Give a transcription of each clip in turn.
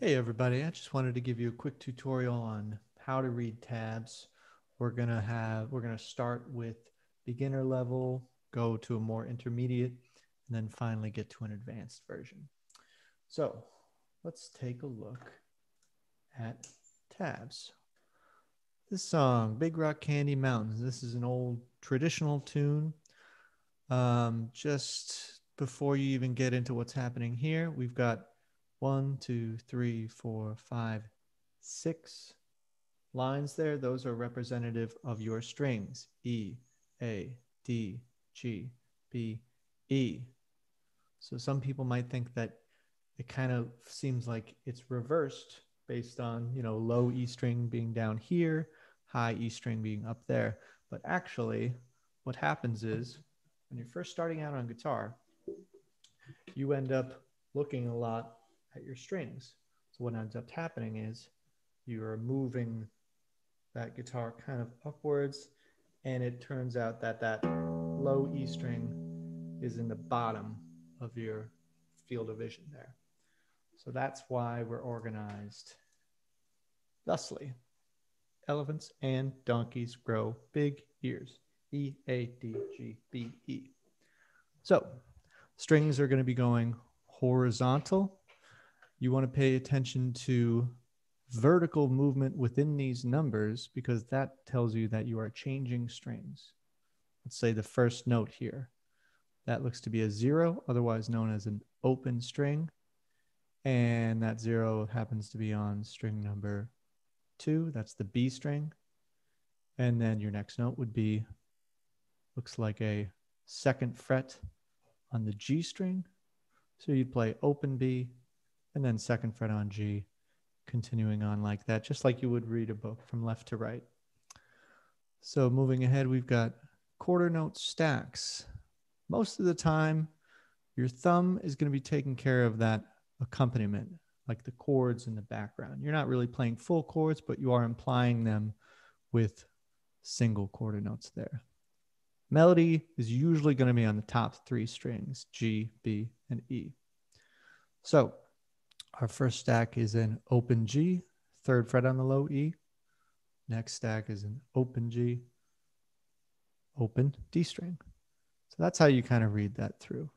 Hey everybody, I just wanted to give you a quick tutorial on how to read tabs. We're gonna start with beginner level, go to a more intermediate, and then finally get to an advanced version. So let's take a look at tabs. This song, Big Rock Candy Mountains, this is an old traditional tune. Just before you even get into what's happening here, we've got 6 lines there. Those are representative of your strings: E, A, D, G, B, E. So some people might think that it kind of seems like it's reversed based on, low E string being down here, high E string being up there. But actually, what happens is when you're first starting out on guitar, you end up looking a lot at your strings. So what ends up happening is you are moving that guitar kind of upwards, and it turns out that that low E string is in the bottom of your field of vision there. So that's why we're organized thusly. Elephants and donkeys grow big ears. E, A, D, G, B, E. So strings are going to be going horizontal. You want to pay attention to vertical movement within these numbers because that tells you that you are changing strings. Let's say the first note here. That looks to be a 0, otherwise known as an open string. And that 0 happens to be on string number 2. That's the B string. And then your next note would be, looks like a second fret on the G string. So you'd play open B and then second fret on G, continuing on like that, just like you would read a book from left to right. So moving ahead, we've got quarter note stacks. Most of the time, your thumb is going to be taking care of that accompaniment, like the chords in the background. You're not really playing full chords, but you are implying them with single quarter notes there. Melody is usually going to be on the top 3 strings, G, B, and E. So our first stack is an open G, third fret on the low E. Next stack is an open G, open D string. So that's how you kind of read that through.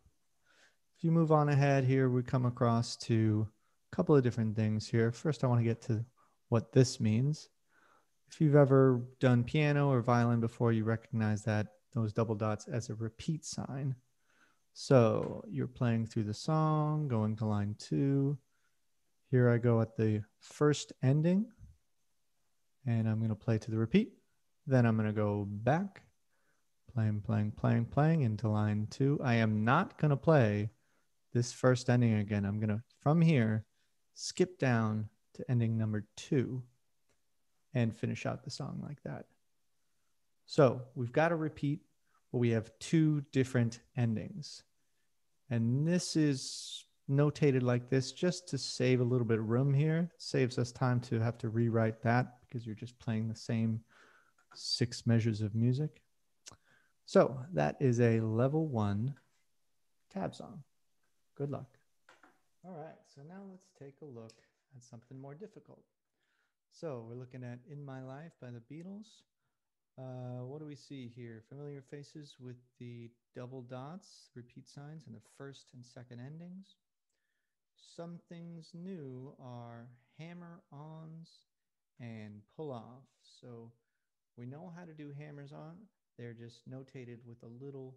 If you move on ahead here, we come across to a couple of different things here. First, I want to get to what this means. If you've ever done piano or violin before, you recognize that those double dots as a repeat sign. So you're playing through the song, going to line 2. Here I go at the first ending, and I'm going to play to the repeat. Then I'm going to go back, playing into line 2. I am not going to play this first ending again. I'm going to, from here, skip down to ending number 2 and finish out the song like that. So we've got a repeat, but we have 2 different endings. And this is notated like this just to save a little bit of room here. It saves us time to have to rewrite that because you're just playing the same 6 measures of music. So that is a level 1 tab song. Good luck. All right, so now let's take a look at something more difficult. So we're looking at In My Life by the Beatles. What do we see here? Familiar faces with the double dots, repeat signs, and the first and second endings. Some things new are hammer-ons and pull-off. So we know how to do hammers-on. They're just notated with a little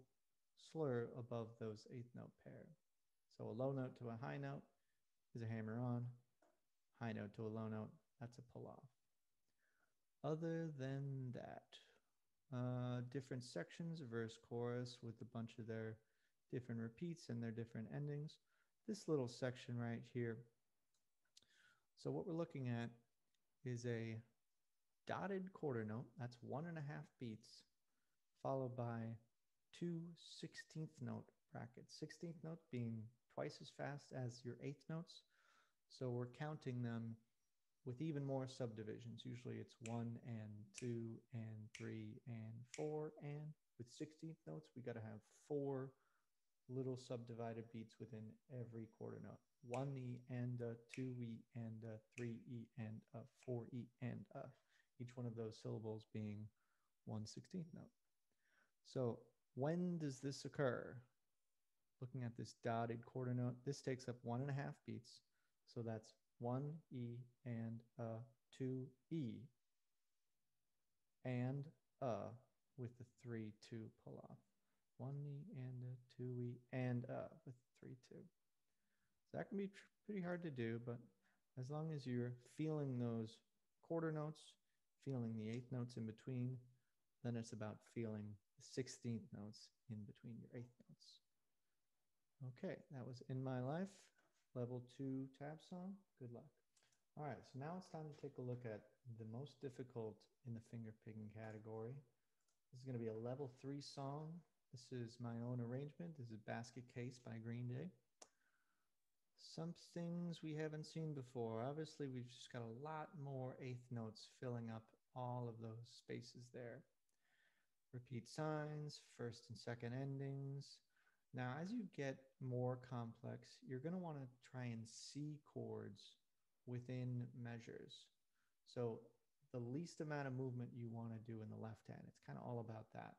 slur above those 8th note pair. So a low note to a high note is a hammer-on. High note to a low note, that's a pull-off. Other than that, different sections, verse, chorus, with a bunch of their different repeats and their different endings. This little section right here. So what we're looking at is a dotted quarter note. That's 1.5 beats, followed by 2 16th note brackets. 16th note being twice as fast as your 8th notes. So we're counting them with even more subdivisions. Usually it's 1 and 2 and 3 and 4, and with 16th notes, we got to have 4 little subdivided beats within every quarter note. 1E and a, 2E and a, 3E and a, 4E and a. Each one of those syllables being 1/16th note. So when does this occur? Looking at this dotted quarter note, this takes up 1.5 beats. So that's 1E and a, 2E and a with the 3/2 pull off. 1E and a, 2E and a with 3/2. So that can be pretty hard to do, but as long as you're feeling those quarter notes, feeling the eighth notes in between, then it's about feeling the 16th notes in between your eighth notes. Okay, that was In My Life, level 2 tab song. Good luck. All right, so now it's time to take a look at the most difficult in the finger picking category. This is going to be a level 3 song. This is my own arrangement. This is Basket Case by Green Day. Some things we haven't seen before. Obviously, we've just got a lot more eighth notes filling up all of those spaces there. Repeat signs, first and second endings. Now, as you get more complex, you're going to want to try and see chords within measures. So the least amount of movement you want to do in the left hand, it's kind of all about that.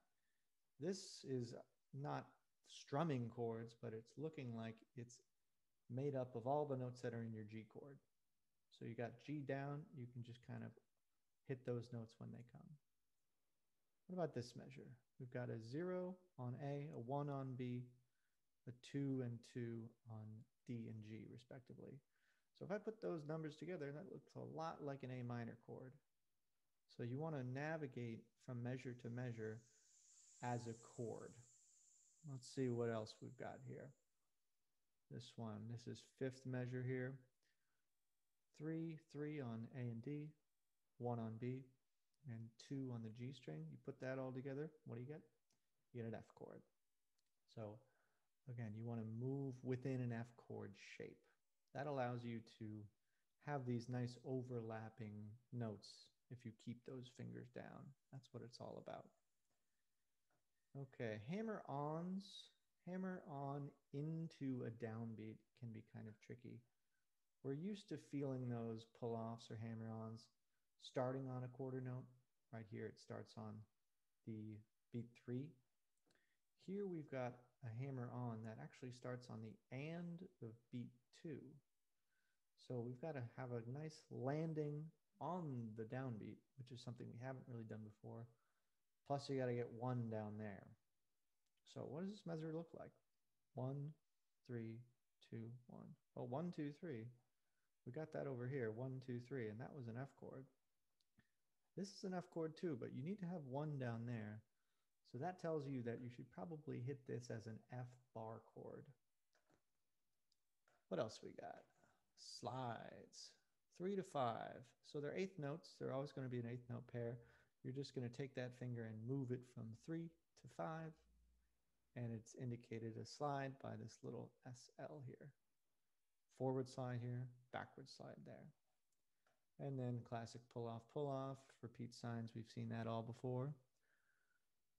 This is not strumming chords, but it's looking like it's made up of all the notes that are in your G chord. So you got G down, you can just kind of hit those notes when they come. What about this measure? We've got a 0 on A, a 1 on B, a 2 and 2 on D and G, respectively. So if I put those numbers together, that looks a lot like an A minor chord. So you want to navigate from measure to measure as a chord. Let's see what else we've got here. This one, this is fifth measure here. 3, 3 on A and D, 1 on B, and 2 on the G string. You put that all together, what do you get? You get an F chord. So again, you want to move within an F chord shape. That allows you to have these nice overlapping notes if you keep those fingers down. That's what it's all about. Okay, hammer-ons. Hammer-on into a downbeat can be kind of tricky. We're used to feeling those pull-offs or hammer-ons starting on a quarter note. Right here, it starts on the beat 3. Here we've got a hammer-on that actually starts on the and of beat 2. So we've got to have a nice landing on the downbeat, which is something we haven't really done before. Plus, you got to get 1 down there. So what does this measure look like? 1, 3, 2, 1. Oh, 1, 2, 3. We got that over here, 1, 2, 3, and that was an F chord. This is an F chord too, but you need to have 1 down there. So that tells you that you should probably hit this as an F bar chord. What else we got? Slides, 3 to 5. So they're eighth notes. They're always going to be an eighth note pair. You're just going to take that finger and move it from 3 to 5. And it's indicated a slide by this little SL here. Forward slide here, backward slide there. And then classic pull off, repeat signs. We've seen that all before.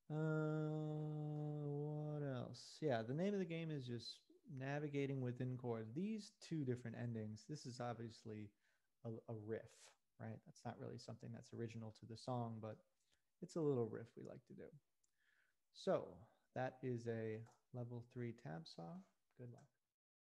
What else? Yeah, the name of the game is just navigating within chord. These 2 different endings, this is obviously a riff, right? That's not really something that's original to the song, but it's a little riff we like to do. So that is a level 3 tab saw. Good luck.